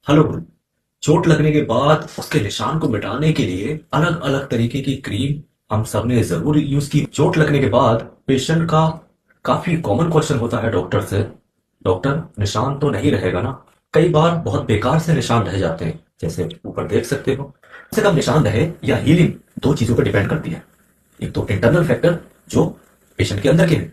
Hello गुरु। चोट लगने के बाद उसके निशान को मिटाने के लिए अलग अलग तरीके की क्रीम हम सब ने जरूर यूज की। चोट लगने के बाद पेशेंट का काफी कॉमन क्वेश्चन होता है डॉक्टर से, डॉक्टर निशान तो नहीं रहेगा ना? कई बार बहुत बेकार से निशान रह जाते हैं, जैसे ऊपर देख सकते हो। कम से कम निशान रहे या हीलिंग दो चीजों पर डिपेंड करती है। एक तो इंटरनल फैक्टर जो पेशेंट के अंदर के हैं,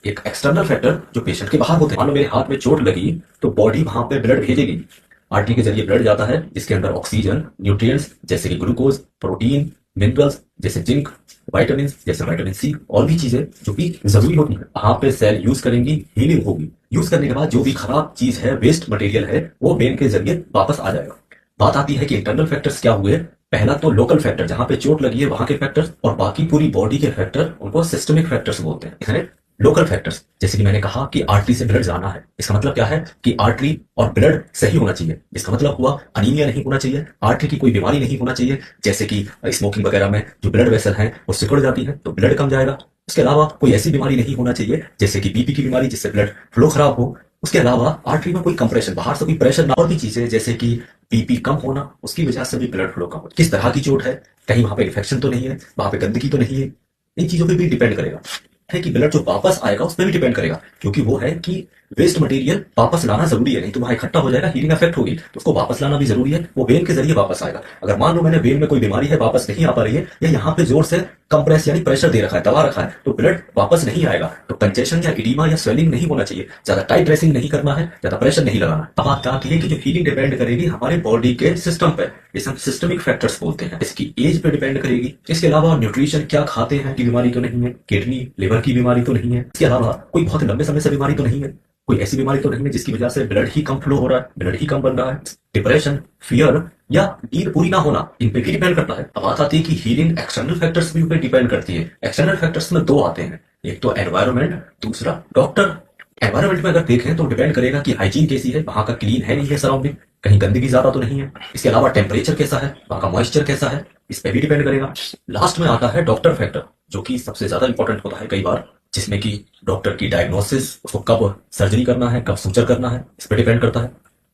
एक एक्सटर्नल फैक्टर जो पेशेंट के बाहर होते हैं। मान लो मेरे हाथ में चोट लगी तो बॉडी वहां पे ब्लड भेजेगी। आर्टरी के जरिए ब्लड जाता है जिसके अंदर ऑक्सीजन, न्यूट्रिएंट्स जैसे कि ग्लूकोज, प्रोटीन, मिनरल्स जैसे जिंक, विटामिन जैसे विटामिन सी और भी चीजें जो कि जरूरी होती है वहां पे सेल यूज करेंगी, हीलिंग होगी। यूज करने के बाद जो भी खराब चीज है, वेस्ट मटेरियल है, वो वेन के जरिए वापस आ जाएगा। बात आती है कि इंटरनल फैक्टर्स क्या हुए। पहला तो लोकल फैक्टर, जहां पे चोट लगी है वहां के फैक्टर्स, और बाकी पूरी बॉडी के फैक्टर उनको सिस्टमिक फैक्टर्स बोलते हैं। लोकल फैक्टर्स जैसे कि मैंने कहा कि आर्टरी से ब्लड जाना है, इसका मतलब क्या है कि आर्टरी और ब्लड सही होना चाहिए। इसका मतलब हुआ अनीमिया नहीं होना चाहिए, आर्टरी की कोई बीमारी नहीं होना चाहिए, जैसे कि स्मोकिंग वगैरह में जो ब्लड वेसल है वो सिकुड़ जाती है तो ब्लड कम जाएगा। उसके अलावा कोई ऐसी बीमारी नहीं होना चाहिए जैसे कि बीपी की बीमारी जिससे ब्लड फ्लो खराब हो। उसके अलावा आर्टरी में कोई कंप्रेशन, बाहर से कोई प्रेशर ना, और भी चीजें जैसे कि बीपी कम होना, उसकी वजह से भी ब्लड फ्लो कम हो। किस तरह की चोट है, कहीं वहां पे इन्फेक्शन तो नहीं है, वहां पे गंदगी तो नहीं है, इन चीजों पे भी डिपेंड करेगा। है कि ब्लड जो वापस आएगा उस पर भी डिपेंड करेगा, क्योंकि वो है कि वेस्ट मटेरियल वापस लाना जरूरी है, नहीं तो वहां इकट्ठा हो जाएगा, हीलिंग इफेक्ट होगी, तो उसको वापस लाना भी जरूरी है। वो वेन के जरिए वापस आएगा। अगर मान लो मैंने वेन में कोई बीमारी है वापस नहीं आ पा रही है, या यहाँ पे जोर से कंप्रेस यानी प्रेशर दे रखा है, दबा रखा है, तो ब्लड वापस नहीं आएगा। तो कंजेशन या इडीमा या स्वेलिंग नहीं होना चाहिए, ज्यादा टाइट ड्रेसिंग नहीं करना है, ज्यादा प्रेशर नहीं लगाना है। अब बात आती है कि जो हीलिंग डिपेंड करेगी हमारे बॉडी के सिस्टम पे, जिसे हम सिस्टमिक फैक्टर्स बोलते हैं। इसकी एज पे डिपेंड करेगी। इसके अलावा न्यूट्रिशन क्या खाते हैं की बीमारी तो नहीं है, किडनी लिवर की बीमारी तो नहीं है, इसके अलावा कोई बहुत लंबे समय से बीमारी तो नहीं है, कोई ऐसी बीमारी तो नहीं है जिसकी वजह से ब्लड ही कम फ्लो हो रहा है, ब्लड ही कम बन रहा है। डिप्रेशन, फियर या नींद पूरी ना होना, इन पे भी डिपेंड करता है। अब बात आती है कि हीलिंग एक्सटर्नल फैक्टर्स भी पे डिपेंड करती है। एक्सटर्नल फैक्टर्स में दो आते हैं, एक तो एनवायरमेंट, दूसरा डॉक्टर। एनवायरमेंट में अगर देखें तो डिपेंड करेगा कि हाइजीन कैसी है, वहां का क्लीन है नहीं है सराउंडिंग, कहीं गंदगी ज्यादा तो नहीं है। इसके अलावा टेम्परेचर कैसा है, वहां का मॉइस्चर कैसा है, इस पे भी डिपेंड करेगा। लास्ट में आता है डॉक्टर फैक्टर, जो कि सबसे ज्यादा इंपॉर्टेंट होता है कई बार, जिसमें कि डॉक्टर की डायग्नोसिस, उसको कब सर्जरी करना है, कब सूचर करना है, इस पर डिपेंड करता है।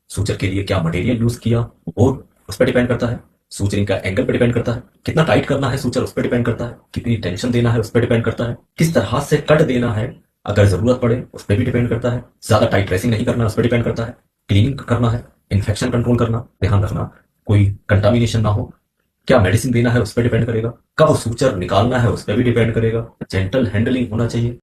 सूचर के लिए क्या मटेरियल यूज किया वो उस पर डिपेंड करता है। सूचरिंग का एंगल पे डिपेंड करता है, कितना टाइट करना है सूचर उस पर डिपेंड करता है, कितनी टेंशन देना है उस पर डिपेंड करता है, किस तरह से कट देना है अगर जरूरत पड़े उस पर भी डिपेंड करता है। ज्यादा टाइट ड्रेसिंग नहीं करना उस पर डिपेंड करता है। क्लीनिंग करना है, इन्फेक्शन कंट्रोल करना, ध्यान रखना कोई कंटामिनेशन ना हो। क्या मेडिसिन देना है उस पर डिपेंड करेगा। कब सूचर निकालना है उस पर भी डिपेंड करेगा। जेंटल हैंडलिंग होना चाहिए।